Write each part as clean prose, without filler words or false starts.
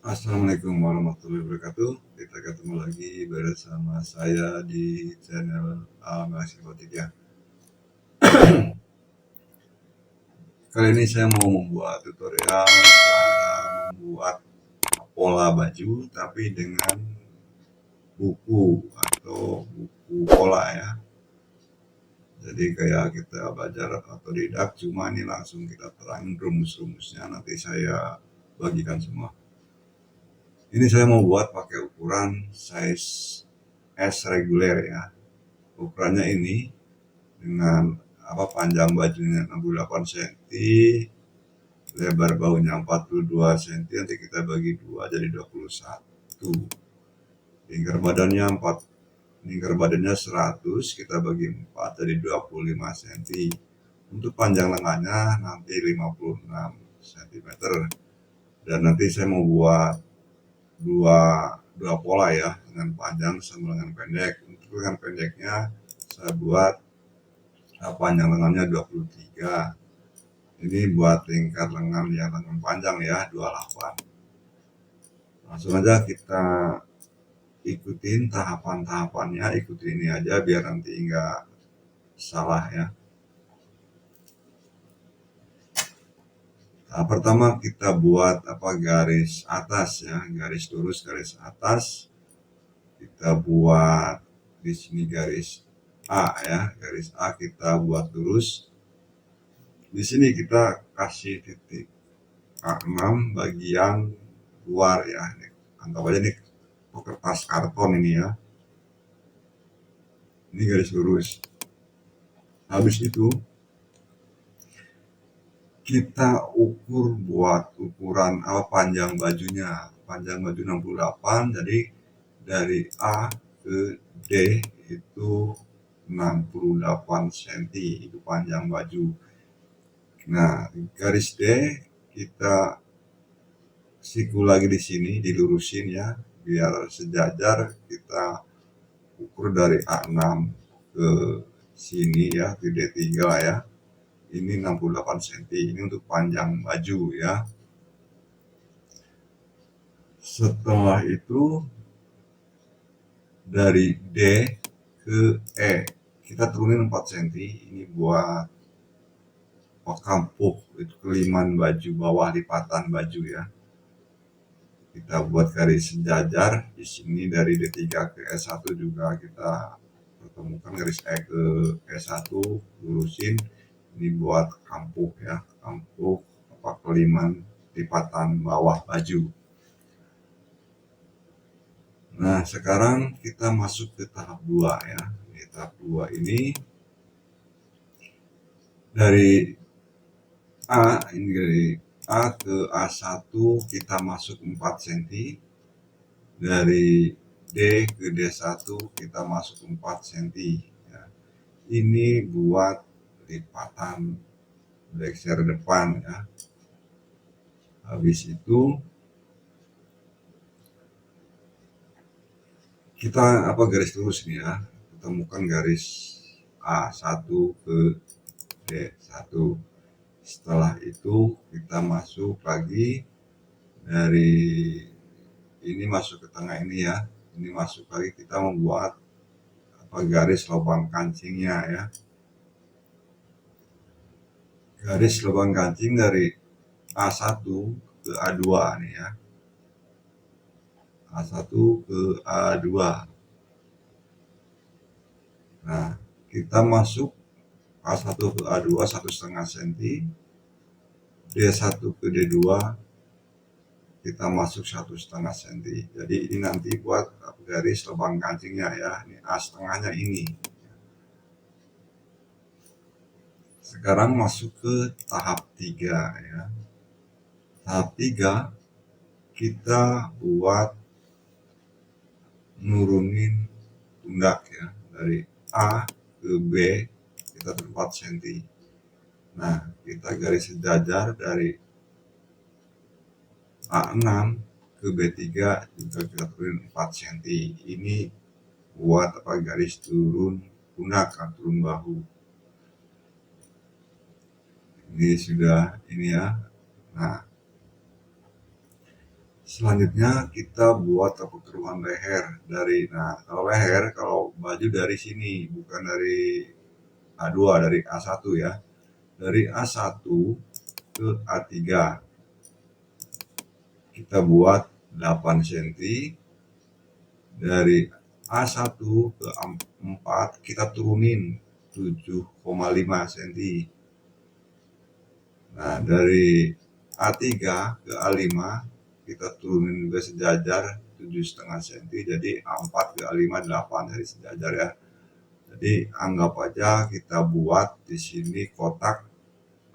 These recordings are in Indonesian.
Assalamualaikum warahmatullahi wabarakatuh. Kita ketemu lagi bersama saya di channel Almasih ya. Kali ini saya mau membuat tutorial cara membuat pola baju tapi dengan buku atau buku pola ya. Jadi kayak kita belajar otodidak, cuma ini langsung kita terangin rumus-rumusnya, nanti saya bagikan semua. Ini saya mau buat pakai ukuran size S reguler ya. Ukurannya ini dengan panjang bajunya 68 cm, lebar bahunya 42 cm, nanti kita bagi 2 jadi 21. Lingkar badannya 100, kita bagi 4 jadi 25 cm. Untuk panjang lengannya nanti 56 cm. Dan nanti saya mau buat dua pola ya, dengan panjang sama lengan pendek. Untuk lengan pendeknya saya buat panjang lengannya 23. Ini buat lingkar lengan yang lengan panjang ya, 28. Langsung aja kita ikutin tahapan-tahapannya, ikutin ini aja biar nanti nggak salah ya. Nah, pertama kita buat garis atas ya, garis lurus, garis atas. Kita buat di sini garis A ya, garis A kita buat lurus. Di sini kita kasih titik A6 bagian luar ya. Anggap aja ini kertas karton ini ya. Ini garis lurus. Habis itu kita ukur buat ukuran panjang bajunya. Panjang baju 68, jadi dari A ke D itu 68 cm itu panjang baju. Nah, garis D kita siku lagi di sini, dilurusin ya, biar sejajar. Kita ukur dari A6 ke sini ya, ke D3 ya. Ini 68 cm, ini untuk panjang baju ya. Setelah itu dari D ke E kita turunin 4 cm, ini buat kampuk, itu keliman baju, bawah lipatan baju ya. Kita buat garis sejajar di sini dari D3 ke E1 juga kita pertemukan garis E ke E1, lurusin. Ini buat kampuk ya, kampuk keliman lipatan bawah baju. Nah, sekarang kita masuk ke tahap 2 ya. Di tahap 2 ini dari A ke A1 kita masuk 4 cm. Dari D ke D1 kita masuk 4 cm ya. Ini buat lipatan blazer depan ya. Habis itu kita garis lurus nih ya, temukan garis A1 ke D1. Setelah itu kita masuk lagi dari ini masuk ke tengah ini ya. Ini masuk lagi, kita membuat garis lubang kancingnya ya. Garis lubang kancing dari A1 ke A2 nih ya. A1 ke A2. Nah, kita masuk A1 ke A2 1,5 cm. D1 ke D2 kita masuk 1,5 cm. Jadi ini nanti buat garis lubang kancingnya ya. Ini A setengahnya ini. Sekarang masuk ke tahap 3 ya. Tahap 3 kita buat nurunin pundak ya, dari A ke B kita 4 cm. Nah, kita garis sejajar dari A6 ke B3 juga kita turunin 4 cm. Ini buat garis turun pundak, turun bahu. Ini sudah ini ya. Nah, Selanjutnya kita buat keruan leher dari, nah kalau leher, kalau baju dari sini, bukan dari A2, dari A1 ya. Dari A1 ke A3 kita buat 8 cm, dari A1 ke A4 kita turunin 7,5 cm. Nah, dari A3 ke A5 kita turunin juga sejajar 7,5 cm, jadi A4 ke A5 8 dari sejajar ya. Jadi anggap aja kita buat di sini kotak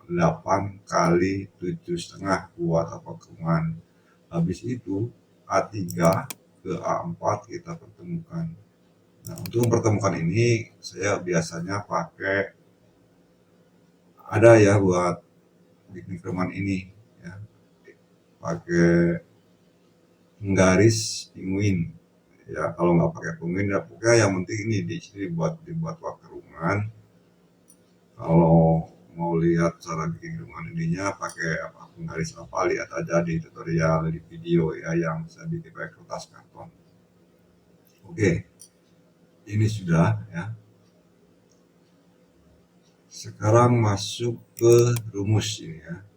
8 kali 7,5 buat kurungan. Habis itu A3 ke A4 kita pertemukan. Nah, untuk mempertemukan ini saya biasanya pakai, ada ya buat bikin keruman ini ya, pakai penggaris penguin ya. Kalau nggak pakai penguin ya pokoknya yang penting ini di sini dibuat kerungan. Kalau mau lihat cara bikin kerungan ininya pakai apa, penggaris apa, lihat aja di tutorial di video ya yang saya bikin pakai kertas karton. Oke, ini sudah ya. Sekarang masuk ke rumus ini ya.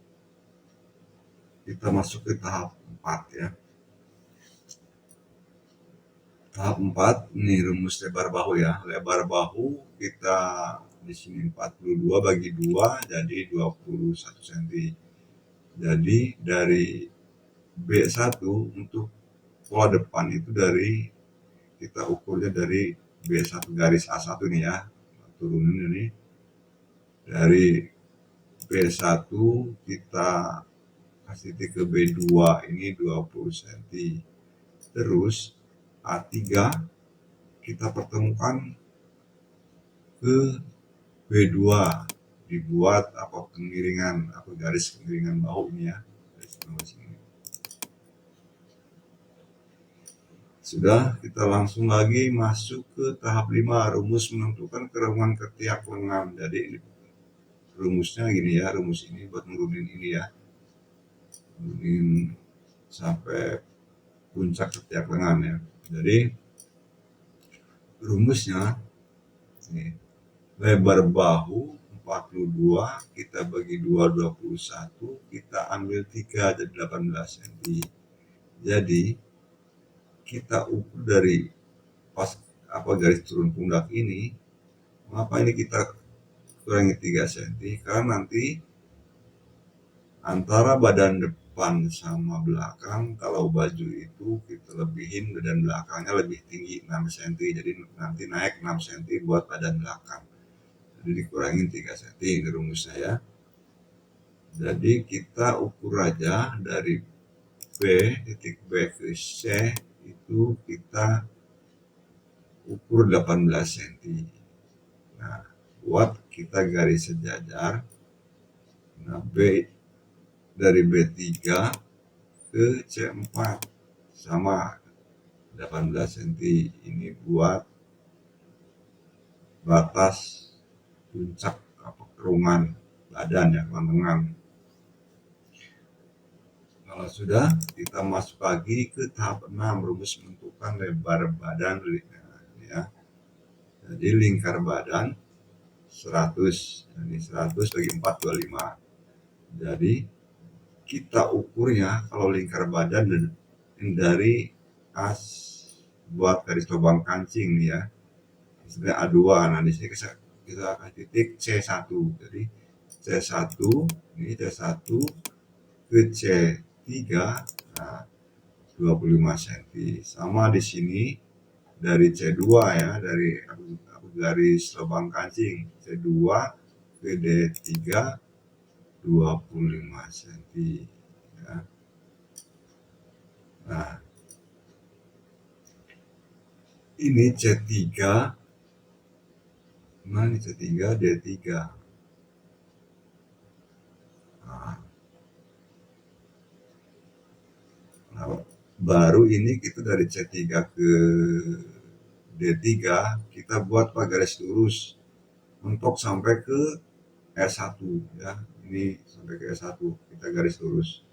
Kita masuk ke tahap 4 ya. Tahap 4 ini rumus lebar bahu ya. Lebar bahu kita di sini 42 bagi 2 jadi 21 cm. Jadi dari B1 untuk pola depan itu dari, kita ukurnya dari B1 garis A1 ini ya. Turunin ini dari B1 kita kasih titik ke B2 ini 20 cm. Terus A3 kita pertemukan ke B2, dibuat apa kemiringan, apa garis kemiringan bahu ini ya. Sudah, kita langsung lagi masuk ke tahap 5, rumus menentukan kerungan ketiak lengan. Jadi rumusnya gini ya, rumus ini buat nurunin ini ya, nurunin sampai puncak ketiak lengan ya. Jadi rumusnya ini, lebar bahu 42 kita bagi 2 21, kita ambil 3 jadi 18 cm. Jadi kita ukur dari pas apa garis turun pundak ini, mengapa ini kita kurangi 3 cm, karena nanti antara badan depan sama belakang, kalau baju itu kita lebihin badan belakangnya lebih tinggi 6 cm, jadi nanti naik 6 cm buat badan belakang, jadi dikurangin 3 cm ini rumusnya ya. Jadi kita ukur aja dari titik B ke C itu kita ukur 18 cm. Nah, buat kita garis sejajar. Nah, dari B3 ke C4 sama 18 cm. Ini buat batas puncak apa kerungan badan ya, lengan. Kalau sudah, kita masuk lagi ke tahap 6, rumus menentukan lebar badan ya. Jadi lingkar badan 100, ini 100 bagi 4 25. Jadi kita ukurnya kalau lingkar badan dari as buat garis lubang kancing nih ya, istilah A2. Nah di sini kita akan titik C1. Jadi C1 ini C1 ke C3, nah 25 cm. Sama di sini dari C2 ya, dari garis lubang kancing C2 ke D3 25 cm ya. Nah, ini C3, nah ini C3 D3. Nah, baru ini kita dari C3 ke D3 kita buat garis lurus untuk sampai ke S1 ya. Ini sampai ke S1 kita garis lurus.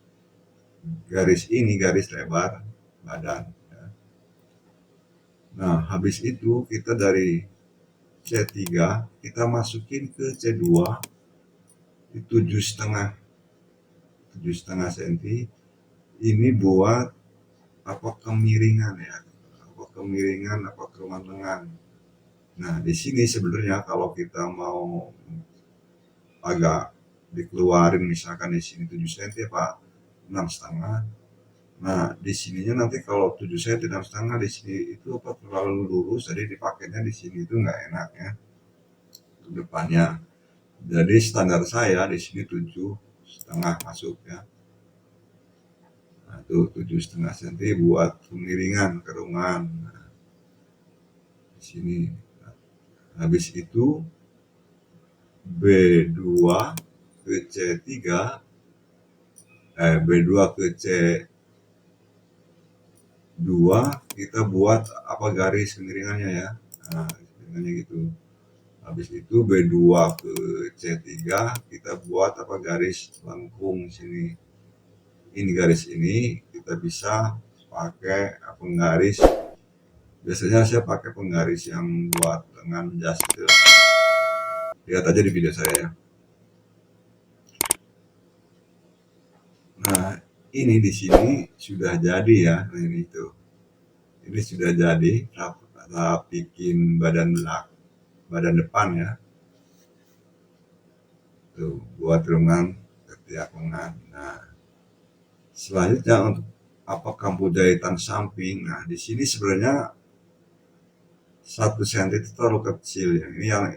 garis ini garis lebar badan. Nah, habis itu kita dari C3 kita masukin ke C2 di 7,5 cm. Ini buat apa kemiringan ya, apa kemiringan, apa keruman lengan. Nah, di sini sebenarnya kalau kita mau agak dikeluarin, misalkan di sini 7 cm apa 6,5. Nah, di sininya nanti kalau 7 cm 6,5 di sini itu apa terlalu lurus, jadi dipakainya di sini itu nggak enak ya ke depannya. Jadi standar saya di sini 7,5 masuk ya. Nah, itu 7,5 cm buat kemiringan kerungan. Nah, di sini. Nah, habis itu B2 ke C3, B2 ke C2 kita buat apa garis kemiringannya ya. Nah, kemiringannya gitu. Habis itu B2 ke C3 kita buat apa garis lengkung sini. Ini garis ini kita bisa pakai penggaris. Biasanya saya pakai penggaris yang buat lengan jas itu. Lihat aja di video saya ya. Nah, ini di sini sudah jadi ya. Nah, ini itu. Ini sudah jadi. Kita bikin badan depan ya. Tuh, buat lengan ketiak lengan. Nah, selanjutnya untuk apa kampu jahitan samping. Nah, di sini sebenarnya 1 cm itu terlalu kecil ya. Ini yang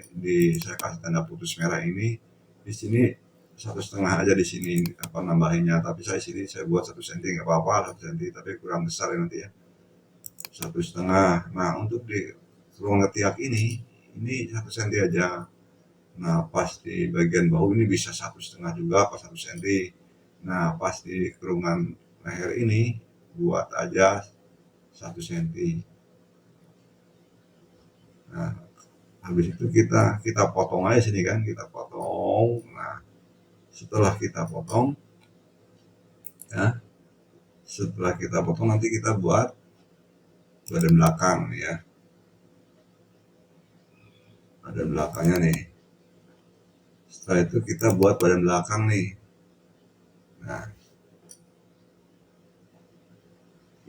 saya kasih tanda putus merah ini. Di sini 1,5 aja di sini apa nambahinnya. Tapi saya buat 1 cm nggak apa-apa 1 cm, tapi kurang besar ya nanti ya. 1,5. Nah, untuk di ruang ketiak ini 1 cm aja. Nah, pas di bagian bahu ini bisa 1,5 juga pas 1 cm. Nah, pas di kerungan leher ini buat aja 1 cm. Nah, habis itu kita potong aja sini kan, kita potong. Nah, setelah kita potong ya, setelah kita potong nanti kita buat badan belakang ya. Badan belakangnya nih. Setelah itu kita buat badan belakang nih. Nah,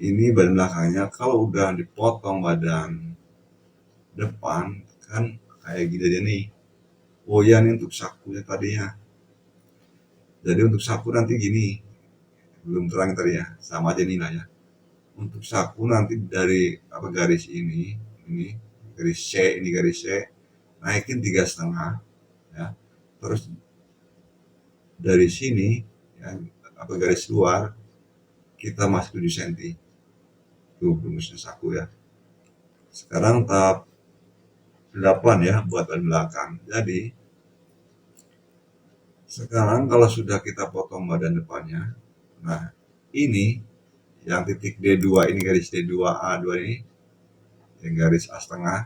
ini badan belakangnya kalau udah dipotong badan depan kan kayak gini aja nih. Oh ya, ini untuk sakunya tadinya. Jadi untuk saku nanti gini, belum terang tadi ya, sama aja nih lah ya. Untuk saku nanti dari apa garis ini garis C, ini garis C, naikin 3,5 ya. Terus dari sini ya, apa garis luar kita masuk 7 cm. Tuh rumusnya saku ya. Sekarang tahap 8 ya buat badan belakang. Jadi sekarang kalau sudah kita potong badan depannya, nah ini yang titik D2 ini garis D2A2 ini yang garis A setengah,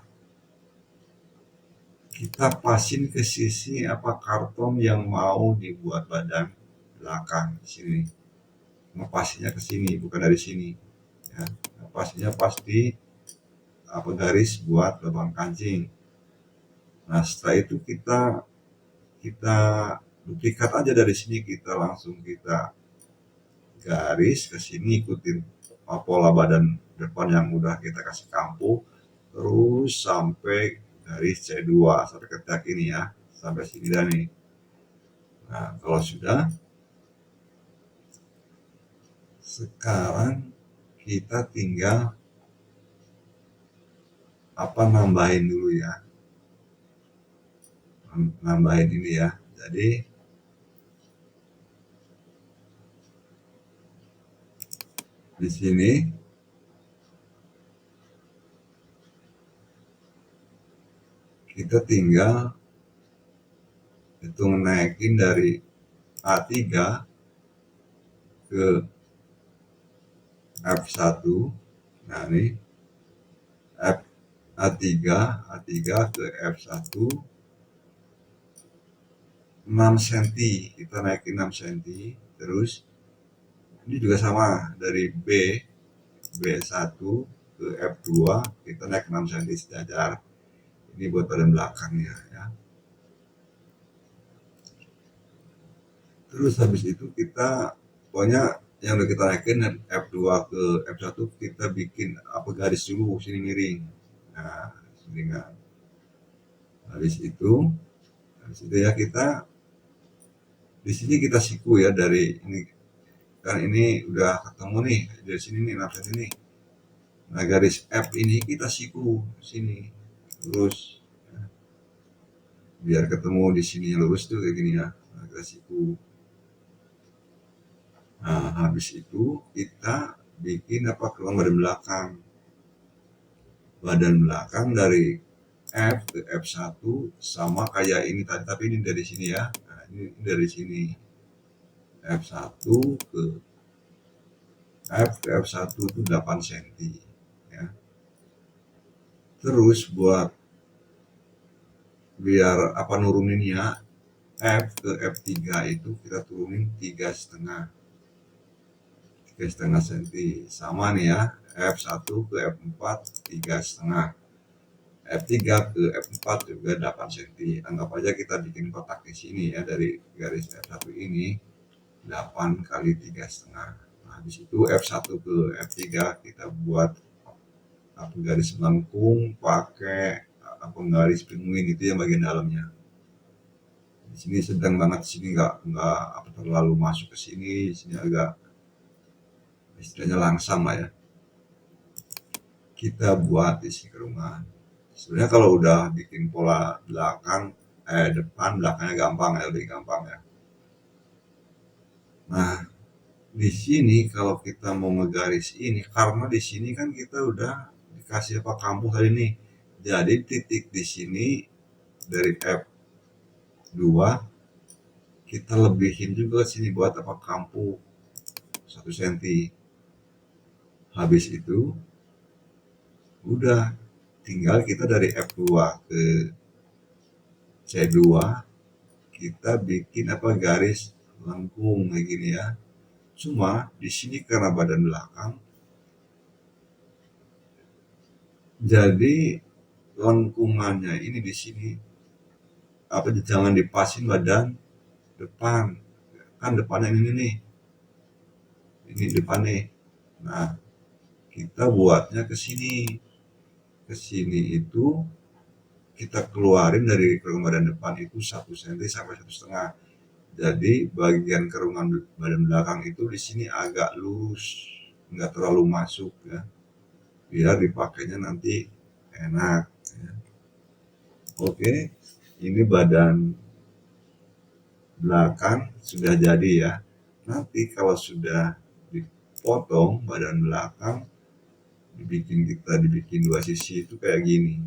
kita pasin ke sisi apa karton yang mau dibuat badan belakang sini. Ngepasnya ke sini bukan dari sini ya. Ngepasnya pas di apa garis buat lubang kancing. Nah, setelah itu kita duplikat aja dari sini, kita langsung kita garis ke sini, ikutin pola badan depan yang udah kita kasih kampu, terus sampai garis C2 sampai ke titik ini ya, sampai sini dah nih. Nah, kalau sudah, sekarang kita tinggal apa nambahin dulu ya, nambahin ini ya. Jadi di sini kita tinggal hitung naikin dari A3 ke F1. Nah, ini A3 ke F1 6 cm, kita naikin 6 cm, terus Ini juga sama, dari B1 ke F2 kita naik 6 cm sejajar. Ini buat badan belakangnya ya. Terus habis itu kita pokoknya yang udah kita naikin F2 ke F1 kita bikin apa garis dulu sini miring. Nah, sini kan. Habis itu ya kita di sini kita siku ya dari ini kan ini udah ketemu nih dari sini nih nafas ini. Nah garis F ini kita siku sini lurus ya. Biar ketemu di sini lurus tuh kayak gini ya. Nah, kita siku. Nah habis itu kita bikin apa keluar badan belakang dari F ke F1 sama kayak ini tadi tapi ini dari sini ya. Nah, ini dari sini F1 ke F1 itu 8 cm ya. Terus buat biar apa nuruninnya F ke F3 itu kita turunin 3,5 cm sama nih ya. F1 ke F4 3,5, F3 ke F4 juga 8 cm. Anggap aja kita bikin kotak di sini ya dari garis F1 ini 8 kali 3,5. Nah, habis itu F1 ke F3 kita buat apa garis melengkung pakai apa garis penguin itu yang bagian dalamnya. Di sini sedang banget, di sini nggak apa terlalu masuk ke sini, di sini agak istilahnya langsam lah ya. Kita buat di sini kerungan. Sebenarnya kalau udah bikin pola depan belakangnya gampang ya, lebih gampang ya. Nah, di sini kalau kita mau ngegaris ini karena di sini kan kita udah dikasih apa kampuh tadi nih. Jadi titik di sini dari F2 kita lebihin juga sini buat apa kampuh 1 cm. Habis itu udah tinggal kita dari F2 ke C2 kita bikin apa garis lengkung kayak gini ya. Cuma di sini karena badan belakang jadi lengkungannya ini di sini apa jangan dipasin badan depan. Kan depannya ini nih. Ini depan nih. Nah, kita buatnya ke sini. Ke sini itu kita keluarin dari kerungan badan depan itu 1 cm sampai 1,5. Jadi bagian kerungan badan belakang itu di sini agak lurus, nggak terlalu masuk ya, biar dipakainya nanti enak. Ya. Oke, ini badan belakang sudah jadi ya. Nanti kalau sudah dipotong badan belakang, dibikin dua sisi itu kayak gini.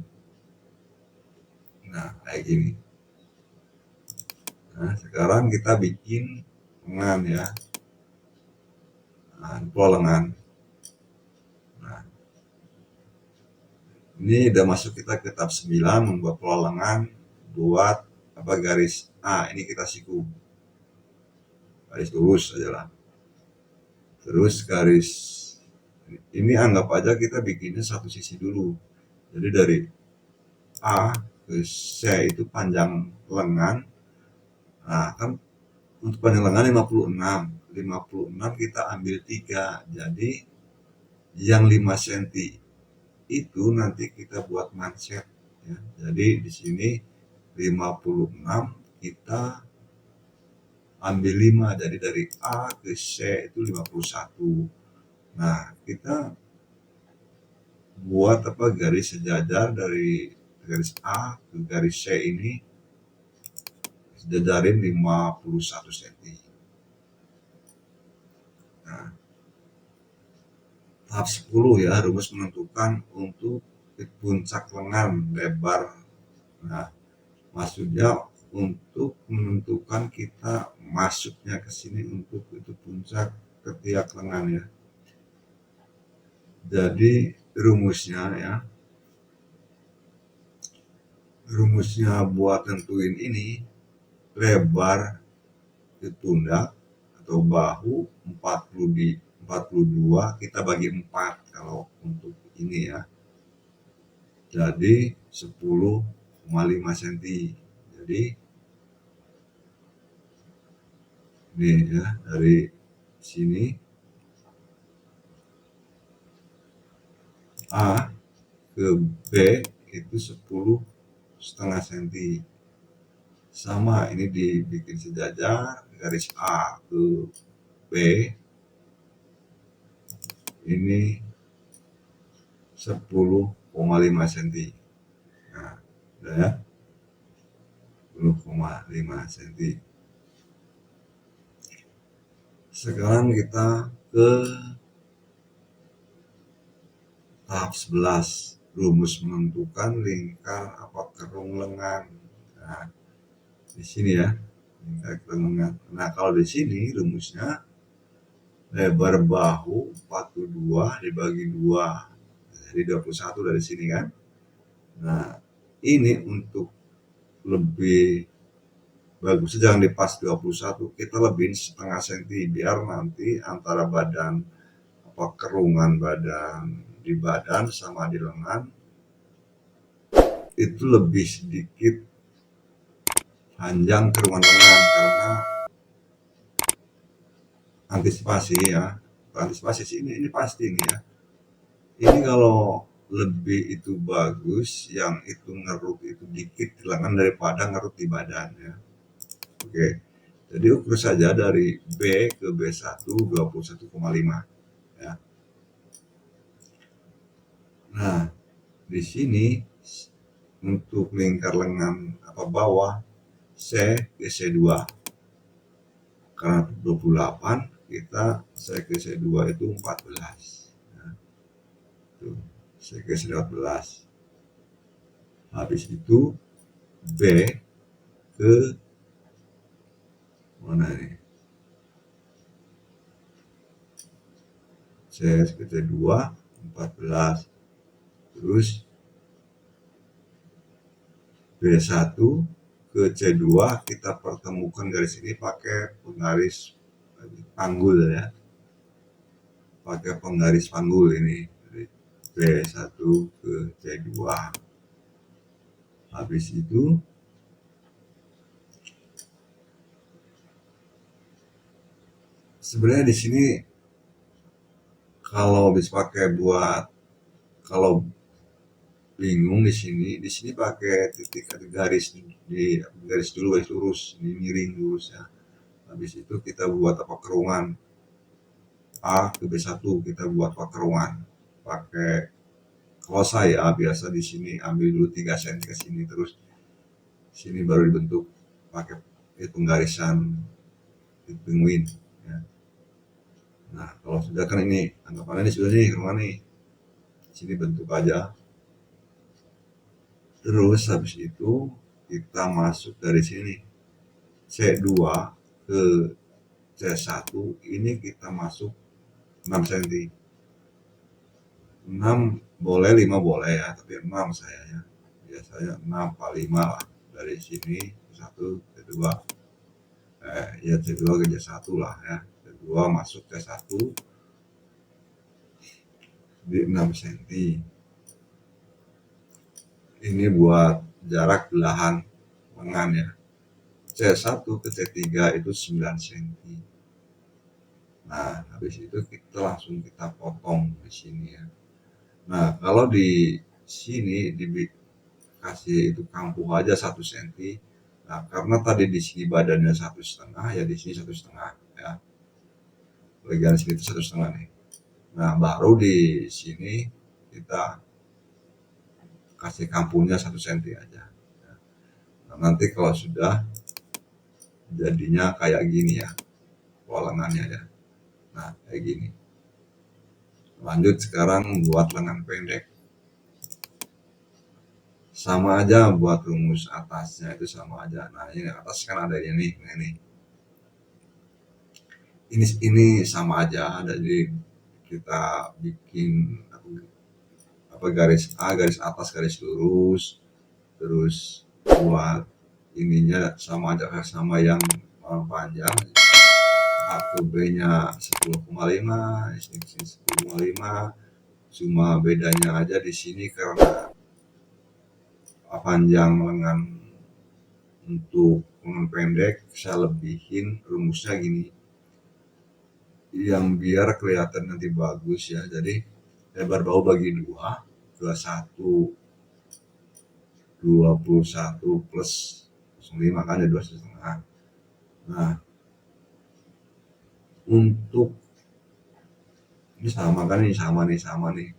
Nah, kayak gini. Nah, sekarang kita bikin lengan ya. Nah, pola lengan. Nah, ini udah masuk kita ke tahap 9 membuat pola lengan buat apa garis A. Ini kita siku. Garis lurus aja lah. Terus garis ini anggap aja kita bikinnya satu sisi dulu. Jadi dari A ke C itu panjang lengan. Nah, kan untuk panjang lengan 56. 56 kita ambil 3. Jadi yang 5 cm itu nanti kita buat manset ya. Jadi di sini 56 kita ambil 5. Jadi dari A ke C itu 51. Nah, kita buat apa garis sejajar dari garis A ke garis C ini sejajarin 51 cm. Nah, tahap 10 ya, rumus menentukan untuk puncak lengan lebar. Nah, maksudnya untuk menentukan kita masuknya ke sini untuk itu puncak ketiak lengan ya. Jadi rumusnya buat tentuin ini lebar di pundak atau bahu 42 kita bagi 4 kalau untuk ini ya. Jadi 10,5 cm. Jadi ini ya, dari sini A ke B itu 10,5 cm. Sama, ini dibikin sejajar, garis A ke B ini 10,5 cm. Nah, udah ya, 10,5 cm. Sekarang kita ke tahap 11, rumus menentukan lingkar apa kerung lengan. Nah, di sini ya, lingkar kerung lengan. Nah, kalau di sini rumusnya lebar bahu 42 dibagi 2, jadi 21 dari sini kan. Nah, ini untuk lebih bagus jangan dipas 21, kita lebihin setengah senti biar nanti antara badan apa kerungan badan di badan sama di lengan itu lebih sedikit panjang kerungan lengan, karena antisipasi ya, antisipasi sih ini pasti ini ya. Ini kalau lebih itu bagus, yang itu ngerut itu dikit di lengan daripada ngerut di badan ya. Oke, jadi ukur saja dari B ke B1 21,5 ya. Nah, di sini untuk lingkar lengan apa bawah C ke C2, karena 28 kita C ke C2 itu 14 ya. Tuh, C ke C14. Habis itu B ke mana nih, C ke C2 14, terus B1 ke C2 kita pertemukan garis ini pakai penggaris panggul ya, pakai penggaris panggul ini dari B1 ke C2. Habis itu sebenarnya di sini kalau bisa pakai buat, kalau bingung di sini pakai titik garis di garis dulu, garis lurus, ini miring lurus ya. Habis itu kita buat apa kerungan A ke B1, kita buat apa kerungan pakai, kalau saya biasa di sini ambil dulu 3 cm ke sini, terus sini baru dibentuk pakai penggarisan penguin ya. Nah, kalau sudah kan ini anggapannya ini sudah nih kerungan nih, sini bentuk aja. Terus habis itu kita masuk dari sini C2 ke C1 ini kita masuk 6 cm. 6 boleh, 5 boleh ya, tapi 6 saya ya. Biasanya 6 apa 5 lah. Dari sini C1 C2 ya C2 ke C1 lah ya. C2 masuk C1 di 6 cm. Ini buat jarak belahan lengan ya. C1 ke C3 itu 9 cm. Nah, habis itu kita langsung kita potong di sini ya. Nah, kalau di sini dikasih itu kampuh aja 1 cm. Nah, karena tadi di sini badannya 1,5 ya, di sini 1,5 ya. Bagian sini itu 1,5 nih. Nah, baru di sini kita kasih kampuhnya 1 cm aja. Nah, nanti kalau sudah jadinya kayak gini ya, lengannya ya. Nah, kayak gini. Lanjut sekarang buat lengan pendek. Sama aja buat rumus atasnya itu sama aja. Nah, ini atas kan ada ini, ini sama aja. Jadi kita bikin apa garis A, garis atas, garis lurus, terus buat ininya sama aja, sama yang panjang A ke B-nya 10,5, di sini 10,5. Cuma bedanya aja di sini karena panjang lengan untuk lengan pendek saya lebihin, rumusnya gini, yang biar kelihatan nanti bagus ya. Jadi lebar bahu bagi 2, 21 plus 0,5 kan ya 2,5. Nah, untuk ini sama kan, ini sama nih.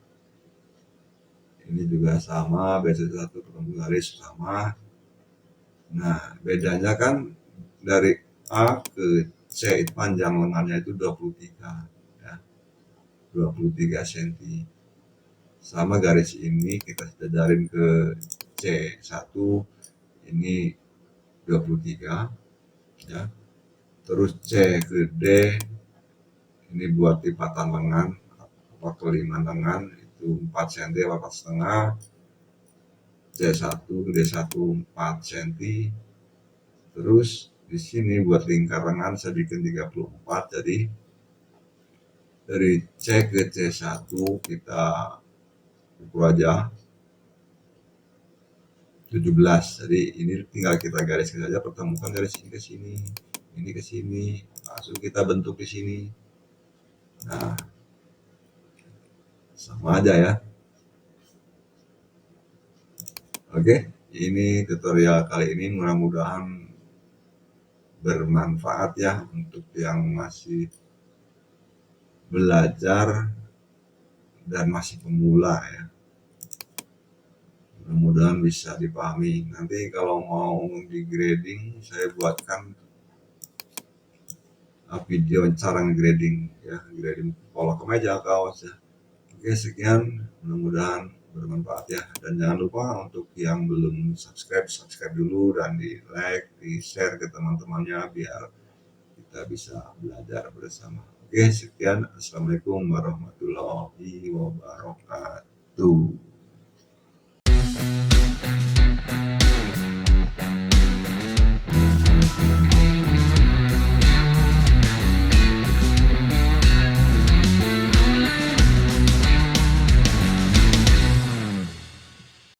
Ini juga sama, BC1 ketemu garis sama. Nah, bedanya kan dari A ke C panjang lengannya itu 23 ya. 23 cm. Sama garis ini kita sejajarin ke C1 ini 23 ya. Terus C ke D ini buat lipatan lengan atau kelima lengan itu 4 cm atau 4,5. C1 ke D1 4 cm. Terus di sini buat lingkar lengan saya bikin 34, jadi dari C ke C1 kita ukur aja 17. Jadi ini tinggal kita gariskan saja, pertemukan dari sini ke sini, ini ke sini, langsung kita bentuk di sini. Nah, sama aja ya. Oke, ini tutorial kali ini mudah-mudahan bermanfaat ya untuk yang masih belajar dan masih pemula ya. Mudah-mudahan bisa dipahami. Nanti kalau mau di grading saya buatkan video cara grading ya, grading pola kemeja, kaos ya. Oke, sekian, mudah-mudahan bermanfaat ya. Dan jangan lupa untuk yang belum subscribe dulu dan di like, di share ke teman-temannya biar kita bisa belajar bersama. Oke, sekian. Assalamualaikum warahmatullahi wabarakatuh.